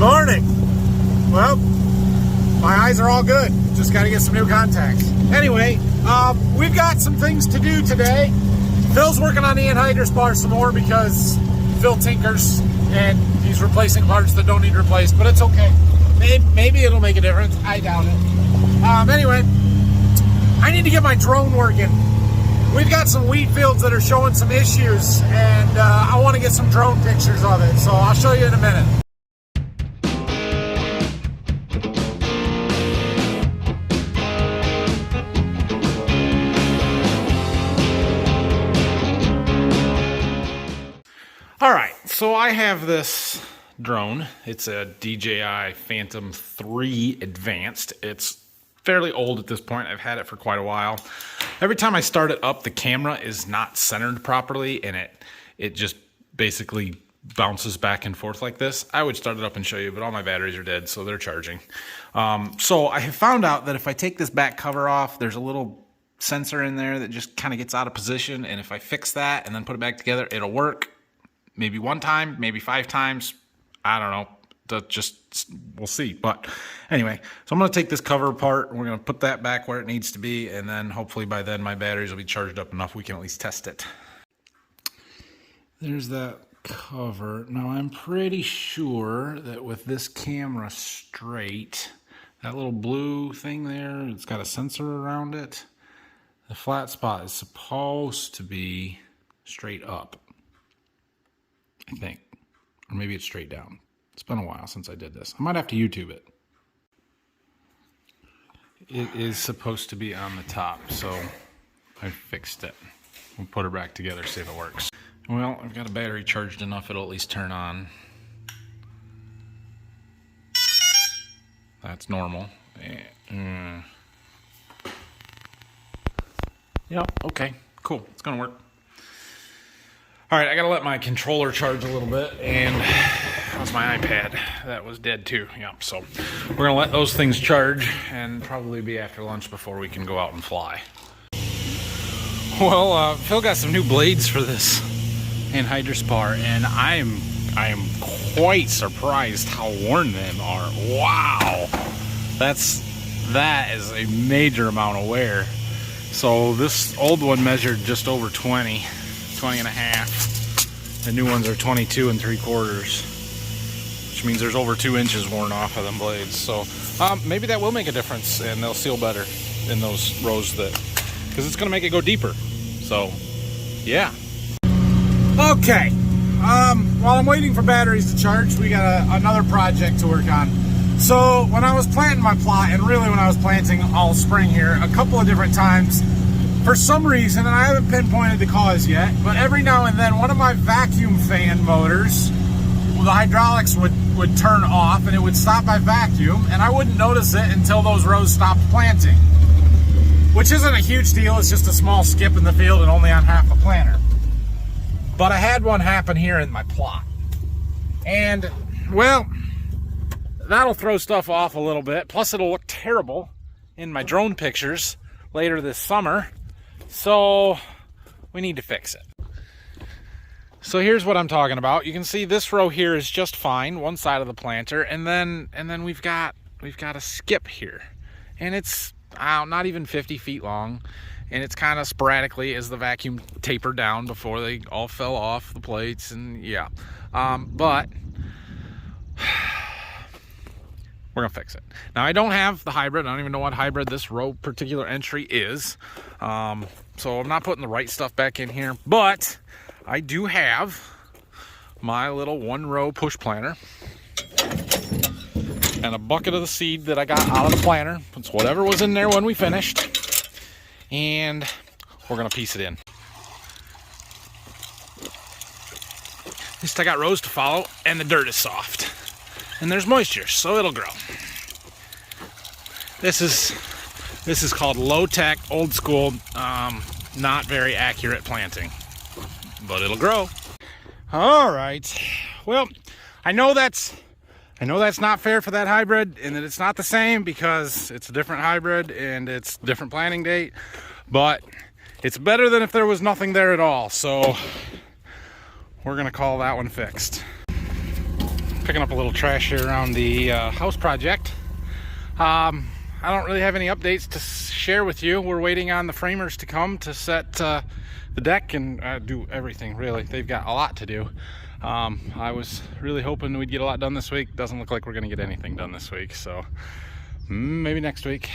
Morning. Well, my eyes are all good. Just got to get some new contacts. Anyway, we've got some things to do today. Phil's working on the Anhydrous bar some more because Phil tinkers and he's replacing parts that don't need replaced, but it's okay. Maybe it'll make a difference. I doubt it. Anyway, I need to get my drone working. We've got some wheat fields that are showing some issues, and I want to get some drone pictures of it, so I'll show you in a minute. All right, so I have this drone. It's a DJI Phantom 3 Advanced. It's fairly old at this point. I've had it for quite a while. Every time I start it up, the camera is not centered properly, and it just basically bounces back and forth like this. I would start it up and show you, but all my batteries are dead, so they're charging. So I have found out that if I take this back cover off, there's a little sensor in there that just kind of gets out of position, and if I fix that and then put it back together, it'll work. Maybe one time, maybe 5 times. I don't know. We'll see. But anyway, so I'm going to take this cover apart. We're going to put that back where it needs to be. And then hopefully by then my batteries will be charged up enough we can at least test it. There's that cover. Now I'm pretty sure that with this camera straight, that little blue thing there, it's got a sensor around it. The flat spot is supposed to be straight up, I think. Or maybe it's straight down. It's been a while since I did this. I might have to YouTube it. It is supposed to be on the top, so I fixed it. We'll put it back together, see if it works. Well, I've got a battery charged enough it'll at least turn on. That's normal. Yep, okay, cool. It's gonna work. All right, I gotta let my controller charge a little bit, and that was my iPad. That was dead too, yep. So we're gonna let those things charge and probably be after lunch before we can go out and fly. Well, Phil got some new blades for this Anhydrous bar, and I am quite surprised how worn them are. Wow, that is a major amount of wear. So this old one measured just over 20 and a half. The new ones are 22 3/4, which means there's over 2 inches worn off of them blades. So maybe that will make a difference, and they'll seal better in those rows because it's gonna make it go deeper. So yeah. Okay, while I'm waiting for batteries to charge, we got another project to work on. So when I was planting my plot, and really when I was planting all spring here, a couple of different times, for some reason, and I haven't pinpointed the cause yet, but every now and then one of my vacuum fan motors, the hydraulics would turn off and it would stop my vacuum, and I wouldn't notice it until those rows stopped planting. Which isn't a huge deal, it's just a small skip in the field and only on half a planter. But I had one happen here in my plot. And, well, that'll throw stuff off a little bit, plus it'll look terrible in my drone pictures later this summer. So we need to fix it. So here's what I'm talking about. You can see this row here is just fine, one side of the planter, and then we've got a skip here, and it's not even 50 feet long, and it's kind of sporadically as the vacuum tapered down before they all fell off the plates, and yeah. But we're gonna fix it. Now I don't have the hybrid. I don't even know what hybrid this row particular entry is. So I'm not putting the right stuff back in here, but I do have my little 1-row push planter and a bucket of the seed that I got out of the planter. It's whatever was in there when we finished, and we're gonna piece it in. At least I got rows to follow, and the dirt is soft. And there's moisture, so it'll grow. This is called low-tech, old-school, not very accurate planting, but it'll grow. All right. Well, I know that's not fair for that hybrid, and that it's not the same because it's a different hybrid and it's a different planting date, but it's better than if there was nothing there at all. So we're gonna call that one fixed. Picking up a little trash here around the house project. I don't really have any updates to share with you. We're waiting on the framers to come to set the deck and do everything, really. They've got a lot to do. I was really hoping we'd get a lot done this week. Doesn't look like we're gonna get anything done this week, so maybe next week.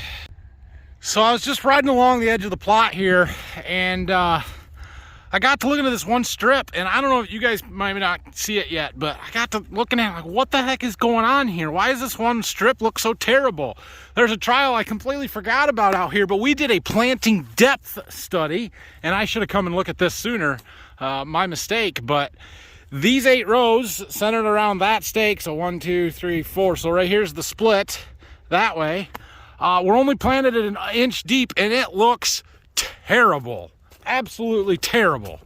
So I was just riding along the edge of the plot here, and I got to looking at this one strip, and I don't know if you guys might not see it yet, but I got to looking at it, like, what the heck is going on here? Why does this one strip look so terrible? There's a trial I completely forgot about out here, but we did a planting depth study, and I should have come and looked at this sooner. My mistake, but these 8 rows centered around that stake, so 1, 2, 3, 4. So right here's the split that way. We're only planted at 1 inch deep, and it looks terrible. Absolutely terrible.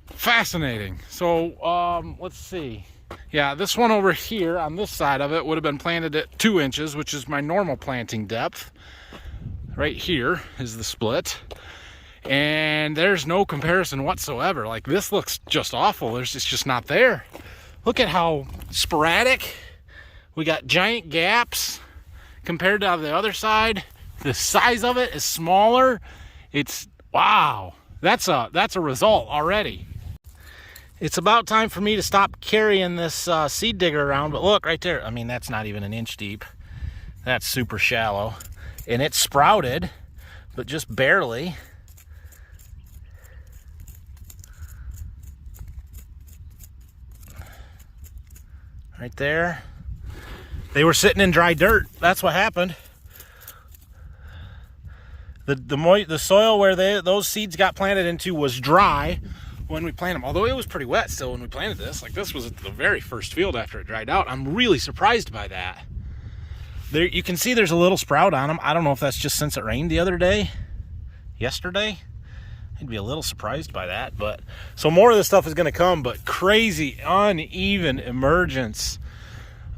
Fascinating. So let's see. Yeah, this one over here on this side of it would have been planted at 2 inches, which is my normal planting depth. Right here is the split, and there's no comparison whatsoever. Like, this looks just awful. It's just not there. Look at how sporadic. We got giant gaps compared to the other side. The size of it is smaller. It's, wow, that's a result already. It's about time for me to stop carrying this seed digger around, but look right there. I mean, that's not even 1 inch deep. That's super shallow. And it sprouted, but just barely. Right there. They were sitting in dry dirt. That's what happened. The soil where those seeds got planted into was dry when we planted them. Although it was pretty wet still when we planted this. Like, this was the very first field after it dried out. I'm really surprised by that. There, you can see there's a little sprout on them. I don't know if that's just since it rained the other day, yesterday. I'd be a little surprised by that. But so more of this stuff is going to come, but crazy uneven emergence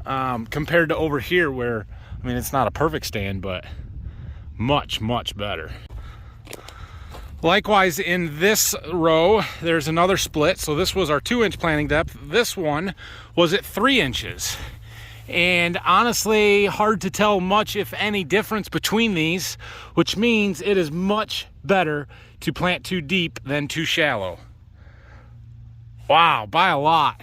compared to over here where, I mean, it's not a perfect stand, but much better. Likewise, in this row there's another split. So this was our 2 inch planting depth. This one was at 3 inches, and honestly hard to tell much if any difference between these, which means it is much better to plant too deep than too shallow. Wow, by a lot.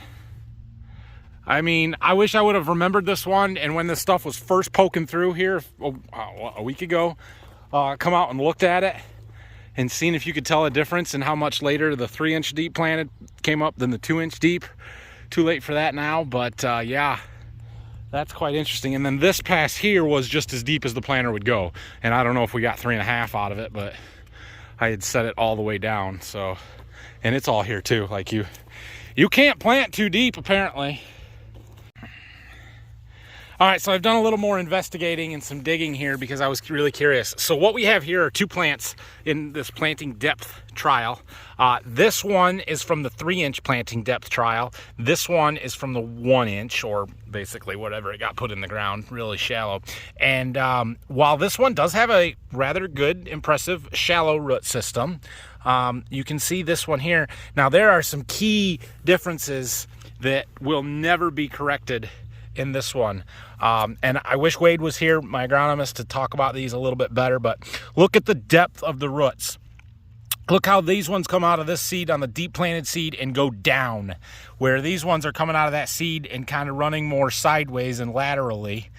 I mean, I wish I would have remembered this one, and when this stuff was first poking through here a week ago, come out and looked at it and seen if you could tell a difference in how much later the 3 inch deep planted came up than the 2 inch deep. Too late for that now, but yeah, that's quite interesting. And then this pass here was just as deep as the planter would go, and I don't know if we got 3.5 out of it, but I had set it all the way down. So, and it's all here too. Like, you can't plant too deep apparently. All right, so I've done a little more investigating and some digging here because I was really curious. So what we have here are 2 plants in this planting depth trial. This one is from the 3 inch planting depth trial. This one is from the 1 inch, or basically whatever it got put in the ground, really shallow. And while this one does have a rather good, impressive shallow root system, you can see this one here. Now, there are some key differences that will never be corrected in this one, and I wish Wade was here, my agronomist, to talk about these a little bit better. But look at the depth of the roots. Look how these ones come out of this seed on the deep planted seed and go down, where these ones are coming out of that seed and kind of running more sideways and laterally.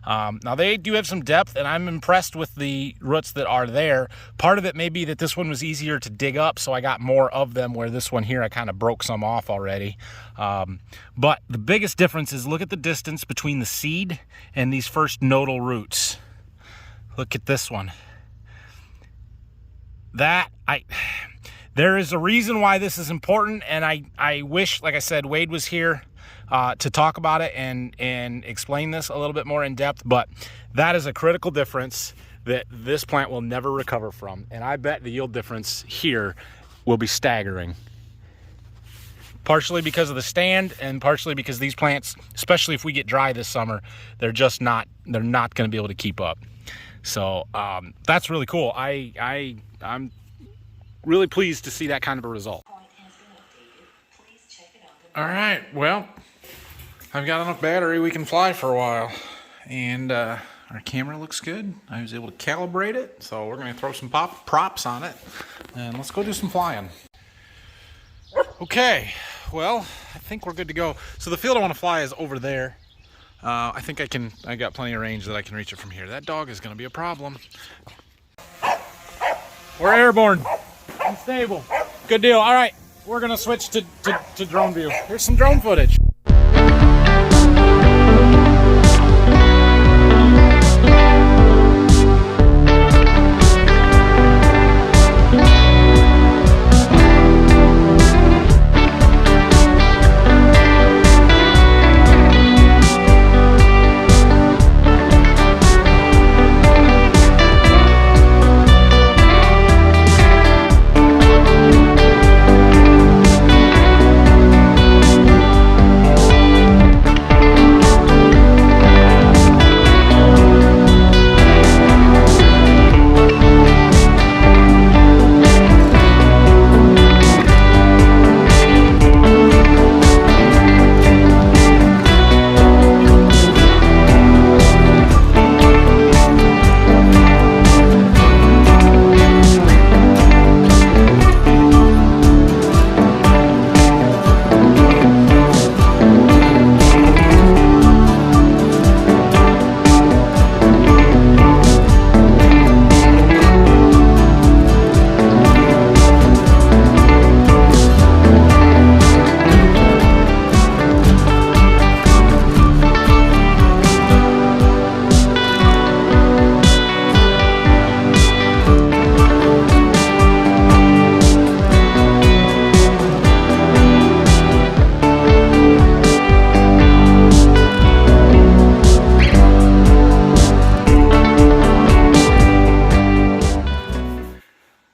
Now, they do have some depth, and I'm impressed with the roots that are there. Part of it may be that this one was easier to dig up, so I got more of them, where this one here I kind of broke some off already. But the biggest difference is, look at the distance between the seed and these first nodal roots. Look at this one. There is a reason why this is important, and I wish, like I said, Wade was here to talk about it and explain this a little bit more in depth. But that is a critical difference that this plant will never recover from, and I bet the yield difference here will be staggering. Partially because of the stand, and partially because these plants, especially if we get dry this summer, they're not going to be able to keep up. So that's really cool. I'm really pleased to see that kind of a result. All right, well, I've got enough battery we can fly for a while, and our camera looks good. I was able to calibrate it, so we're gonna throw some props on it, and let's go do some flying. Okay, well, I think we're good to go. So the field I want to fly is over there. I think I got plenty of range that I can reach it from here. That dog is gonna be a problem. We're airborne and stable. Good deal. All right, we're gonna switch to drone view. Here's some drone footage.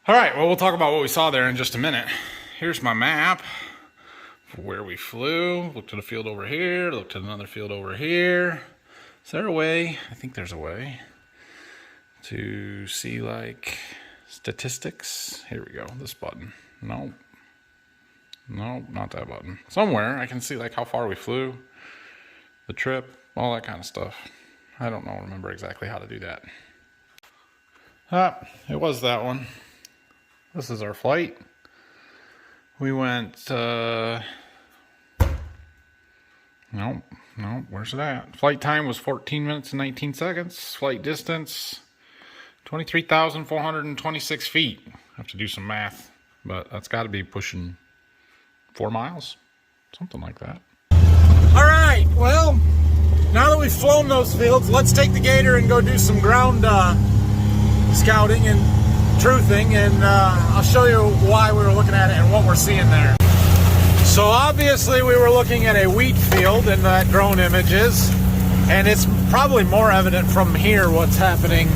All right, well, we'll talk about what we saw there in just a minute. Here's my map for where we flew. Looked at a field over here, looked at another field over here. Is there a way? I think there's a way to see, like, statistics. Here we go, this button. No, not that button. Somewhere I can see, like, how far we flew, the trip, all that kind of stuff. I don't remember exactly how to do that. It was that one. This is our flight. We went, nope, where's it at? Flight time was 14 minutes and 19 seconds. Flight distance, 23,426 feet. I have to do some math, but that's got to be pushing 4 miles, something like that. All right, well, now that we've flown those fields, let's take the Gator and go do some ground scouting and truthing, and I'll show you why we were looking at it and what we're seeing there. So obviously we were looking at a wheat field in that drone images, and it's probably more evident from here what's happening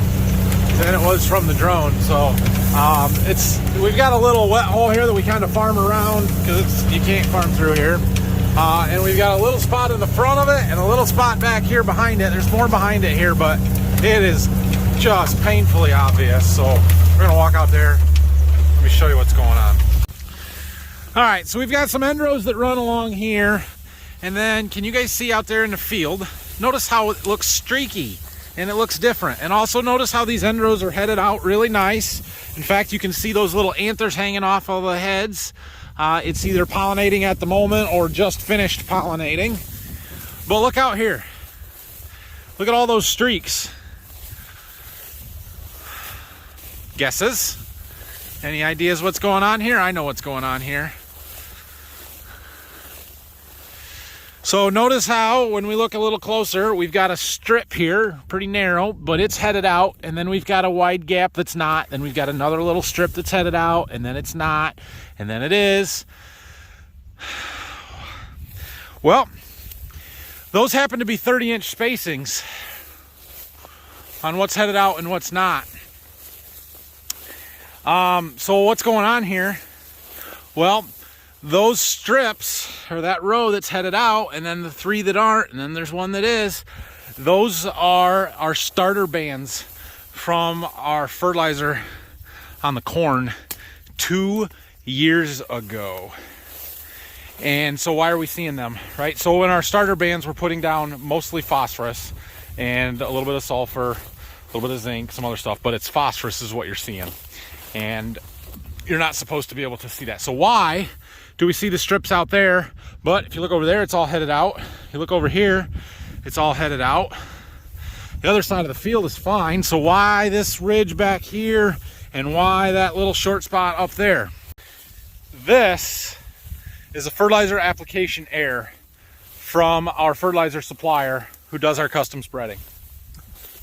than it was from the drone. So we've got a little wet hole here that we kind of farm around because you can't farm through here, and we've got a little spot in the front of it and a little spot back here behind it. There's more behind it here, but it is just painfully obvious. So we're gonna walk out there. Let me show you what's going on. All right, so we've got some Anhydrous that run along here, and then can you guys see out there in the field? Notice how it looks streaky and it looks different. And also notice how these Anhydrous are headed out really nice. In fact, you can see those little anthers hanging off of the heads. It's either pollinating at the moment or just finished pollinating. But look out here. Look at all those streaks. Guesses? Any ideas what's going on here? I know what's going on here. So notice how when we look a little closer, we've got a strip here, pretty narrow, but it's headed out, and then we've got a wide gap that's not, then we've got another little strip that's headed out, and then it's not, and then it is. Well, those happen to be 30-inch spacings on what's headed out and what's not. So what's going on here? Well, those strips, or that row that's headed out, and then the 3 that aren't, and then there's 1 that is, those are our starter bands from our fertilizer on the corn 2 years ago. And so why are we seeing them, right? So in our starter bands, we're putting down mostly phosphorus and a little bit of sulfur, a little bit of zinc, some other stuff, but it's phosphorus is what you're seeing. And you're not supposed to be able to see that. So why do we see the strips out there? But if you look over there, it's all headed out. You look over here, it's all headed out. The other side of the field is fine. So why this ridge back here and why that little short spot up there? This is a fertilizer application error from our fertilizer supplier who does our custom spreading.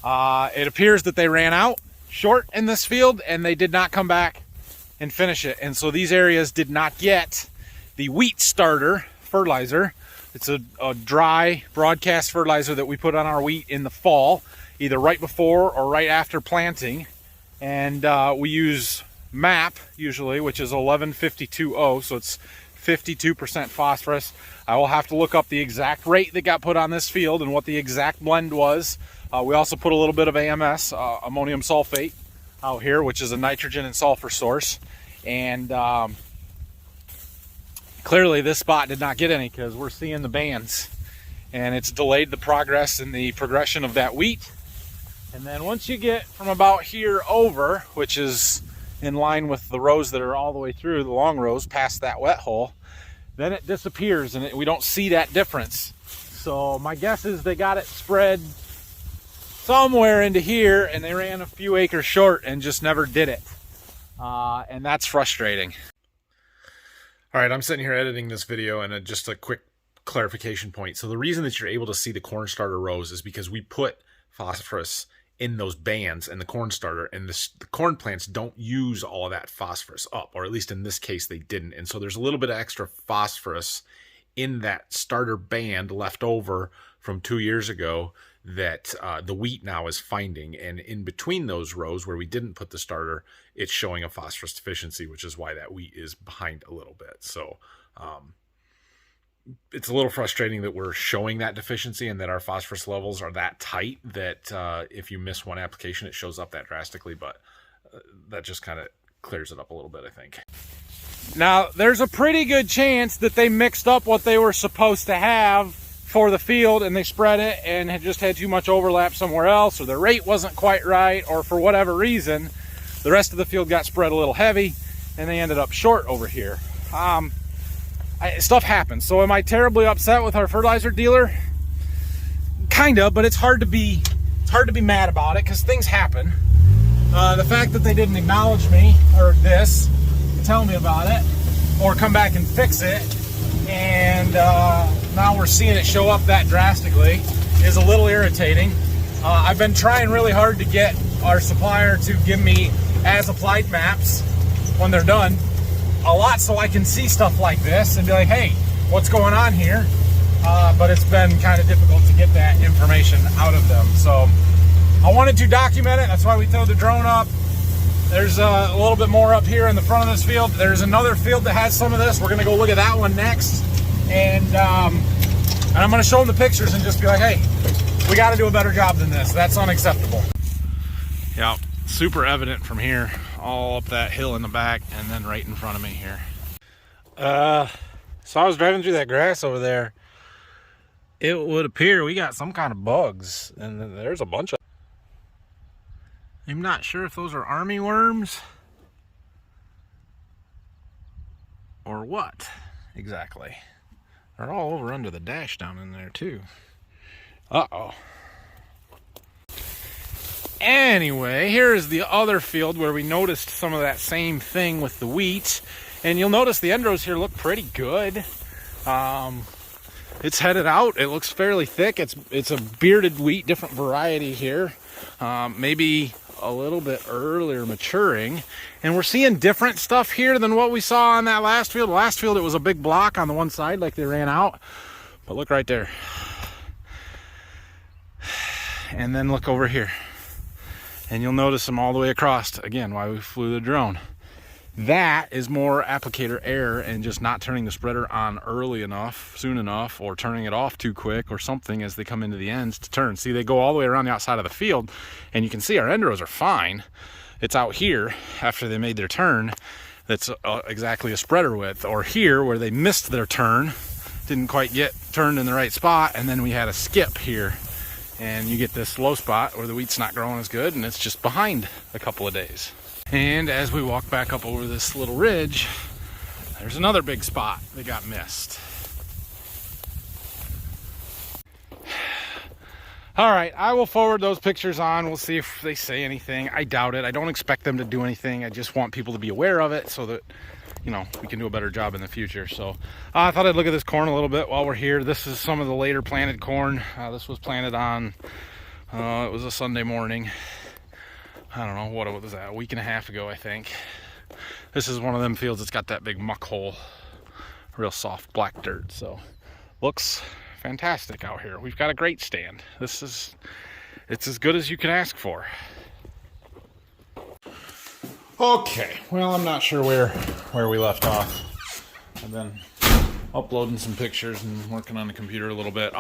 It appears that they ran out short in this field and they did not come back and finish it. And so these areas did not get the wheat starter fertilizer. It's a dry broadcast fertilizer that we put on our wheat in the fall, either right before or right after planting. And we use MAP usually, which is 1152O, so it's 52% phosphorus. I will have to look up the exact rate that got put on this field and what the exact blend was. We also put a little bit of AMS, ammonium sulfate, out here, which is a nitrogen and sulfur source. And clearly this spot did not get any because we're seeing the bands. And it's delayed the progress and the progression of that wheat. And then once you get from about here over, which is in line with the rows that are all the way through, the long rows past that wet hole, then it disappears and we don't see that difference. So my guess is they got it spread somewhere into here and they ran a few acres short and just never did it. And that's frustrating. All right, I'm sitting here editing this video, and just a quick clarification point. So the reason that you're able to see the corn starter rows is because we put phosphorus in those bands and the corn starter, and the corn plants don't use all of that phosphorus up, or at least in this case they didn't. And so there's a little bit of extra phosphorus in that starter band left over from 2 years ago that the wheat now is finding. And in between those rows where we didn't put the starter, it's showing a phosphorus deficiency, which is why that wheat is behind a little bit. So it's a little frustrating that we're showing that deficiency and that our phosphorus levels are that tight that if you miss one application, it shows up that drastically, but that just kind of clears it up a little bit, I think. Now, there's a pretty good chance that they mixed up what they were supposed to have for the field and they spread it and had just had too much overlap somewhere else, or the rate wasn't quite right, or for whatever reason, the rest of the field got spread a little heavy and they ended up short over here. Stuff happens. So am I terribly upset with our fertilizer dealer? Kinda, but it's hard to be mad about it because things happen. The fact that they didn't acknowledge me or this, tell me about it, or come back and fix it, and now we're seeing it show up that drastically is a little irritating. I've been trying really hard to get our supplier to give me as applied maps when they're done a lot, so I can see stuff like this and be like, hey, what's going on here? But it's been kind of difficult to get that information out of them. So I wanted to document it. That's why we towed the drone up. There's a little bit more up here in the front of this field. There's another field that has some of this. We're gonna go look at that one next. And I'm gonna show them the pictures and just be like, hey, we gotta do a better job than this. That's unacceptable. Yeah, super evident from here, all up that hill in the back and then right in front of me here. So I was driving through that grass over there. It would appear we got some kind of bugs, and there's a bunch of. I'm not sure if those are army worms or what exactly. They're all over under the dash down in there too. Uh-oh. Anyway, here is the other field where we noticed some of that same thing with the wheat. And you'll notice the end rows here look pretty good. It's headed out. It looks fairly thick. It's a bearded wheat, different variety here. Maybe a little bit earlier maturing. And we're seeing different stuff here than what we saw on that last field. Last field, it was a big block on the one side like they ran out. But look right there. And then look over here. And you'll notice them all the way across. Again, why we flew the drone. That is more applicator error and just not turning the spreader on early enough, soon enough, or turning it off too quick or something as they come into the ends to turn. See, they go all the way around the outside of the field, and you can see our end rows are fine. It's out here after they made their turn that's exactly a spreader width. Or here where they missed their turn, didn't quite get turned in the right spot, and then we had a skip here, and you get this low spot where the wheat's not growing as good and it's just behind a couple of days. And as we walk back up over this little ridge, there's another big spot that got missed. All right, I will forward those pictures on. We'll see if they say anything. I doubt it. I don't expect them to do anything. I just want people to be aware of it so that, you know, we can do a better job in the future. So I thought I'd look at this corn a little bit while we're here. This is some of the later planted corn. This was planted on, it was a Sunday morning. I don't know, what was that, a week and a half ago, I think. This is one of them fields that's got that big muck hole, real soft black dirt. So looks fantastic out here. We've got a great stand. It's as good as you can ask for. Okay, well, I'm not sure where we left off. I've been uploading some pictures and working on the computer a little bit.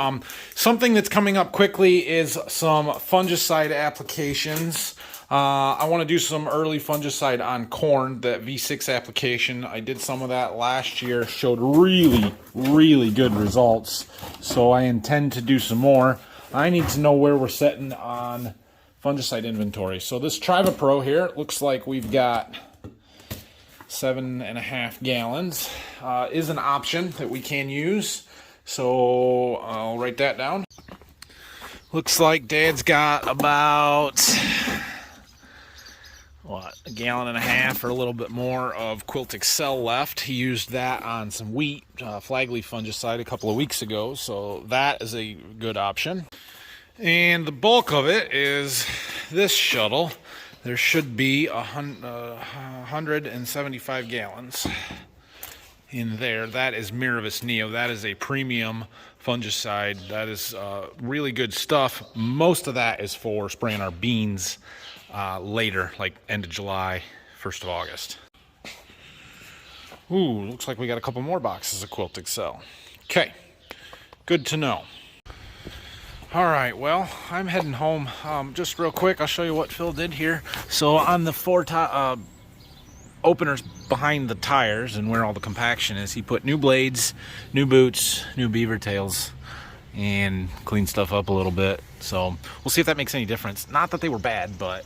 Something that's coming up quickly is some fungicide applications. I want to do some early fungicide on corn, that V6 application. I did some of that last year, showed really good results. So I intend to do some more. I need to know where we're setting on fungicide inventory. So this Triva Pro here, it looks like we've got 7.5 gallons. Is an option that we can use. So I'll write that down. Looks like Dad's got about, what, 1.5 gallons or a little bit more of Quilt Excel left. He used that on some wheat flagleaf fungicide a couple of weeks ago, so that is a good option. And the bulk of it is this shuttle. There should be 175 gallons in there. That is Miravis Neo. That is a premium fungicide. That is really good stuff. Most of that is for spraying our beans later, like end of July, 1st of August. Ooh, looks like we got a couple more boxes of Quilt Excel. Okay, good to know. All right, well, I'm heading home. Just real quick, I'll show you what Phil did here. So on the four openers behind the tires and where all the compaction is, he put new blades, new boots, new beaver tails, and cleaned stuff up a little bit. So we'll see if that makes any difference. Not that they were bad, but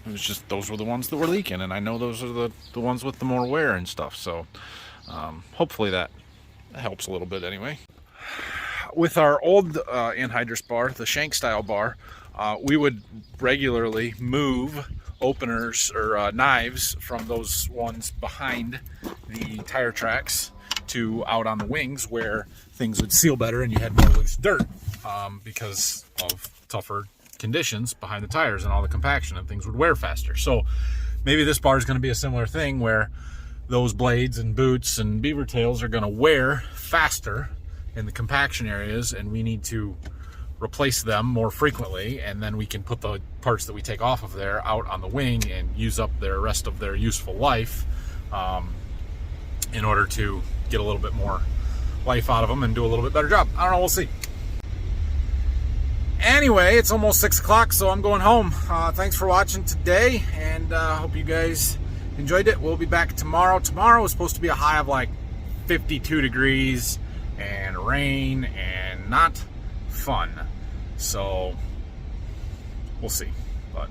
it was just those were the ones that were leaking, and I know those are the ones with the more wear and stuff. So hopefully that helps a little bit anyway. With our old Anhydrous bar, the shank style bar, we would regularly move openers or knives from those ones behind the tire tracks to out on the wings where things would seal better and you had more loose dirt because of tougher conditions behind the tires and all the compaction, and things would wear faster. So maybe this bar is going to be a similar thing where those blades and boots and beaver tails are going to wear faster in the compaction areas, and we need to replace them more frequently, and then we can put the parts that we take off of there out on the wing and use up the rest of their useful life in order to get a little bit more life out of them and do a little bit better job. I don't know, we'll see. Anyway, it's almost 6 o'clock, so I'm going home. Thanks for watching today, and hope you guys enjoyed it. We'll be back tomorrow. Tomorrow is supposed to be a high of like 52 degrees and rain and not fun. So we'll see. But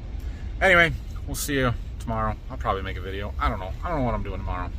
anyway, we'll see you tomorrow. I'll probably make a video. I don't know what I'm doing tomorrow.